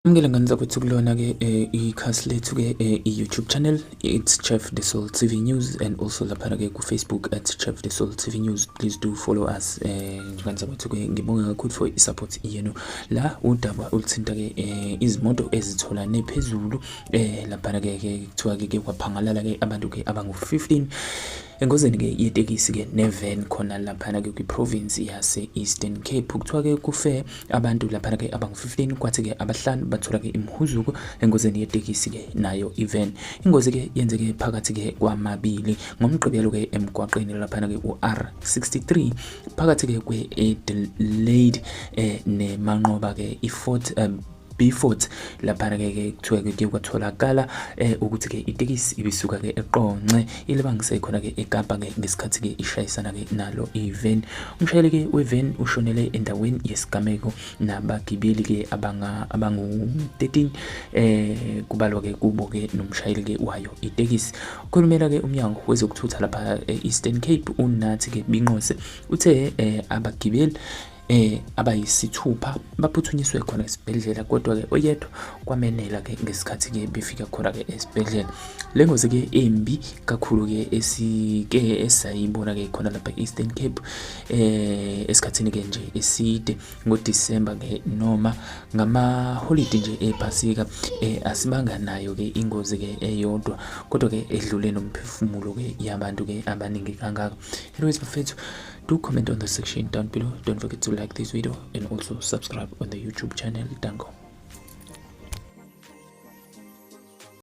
Ngele ngenza ukuthi kulona ke ikhasi lethu ke i-YouTube channel it's Chef The Soul TV News and also lapha ke ku Facebook at Chef The Soul TV News. Please do follow us. Ngenza ukuthi ke ngibonga kakhulu for i-support yenu. La udaba ulithinta ke izimoto ezithola nephezulu lapha ke kuthiwa ke kwaphangalala ke abantu ke abangu 15 engozeni ke yetekisi ke nevan khona lapha ke kwi-province yase Eastern Cape. Kuthiwa ke kufe abantu lapha ke abangu 15 kwathi ke abahlanu bathola ke imhuzuko engozeni yetekisi ke nayo ivan. Ingozi ke yenzeke phakathi ke kwamabili ngomgqibelo ke emgwaqeni lapha ke uR63 phakathi ke kwe-Adelaide nemanqoba ke i-Fort B40 lapha ke kuthiwa ke kwatholakala ukuthi ke itekisi ibisuka ke eqonce ilibangise khona ke eKapa ke ngesikhathi ke ishayisana ke nalo ivan. Umshayeli ke wevan ushonele endaweni yesigameko nabagibeli ke abangu 13 kubalwa ke kubo ke nomshayeli ke wayo itekisi. Ukhulumela ke umnyango wezokuthutha lapha eEastern Cape unathi ke Binqose uthe abagibeli abayisithupha baphuthunyiswe khona esibhedlela kodwa ke oyedwa kwamenela ke ngesikhathi ke befika khona ke esibhedlela. Lengozi ke embi kakhulu ke esayibona ke khona lapha eEastern Cape esikhathini ke nje eside ngoDisemba ke noma ngama holiday nje ephasika asibanga nayo ke ingozi ke eyodwa kodwa ke edlule nomphefumulo ke yabantu ke abaningi kangaka. Anyways bafethu, do comment on the section down below. Don't forget to like this video and also subscribe on the YouTube channel. Danko.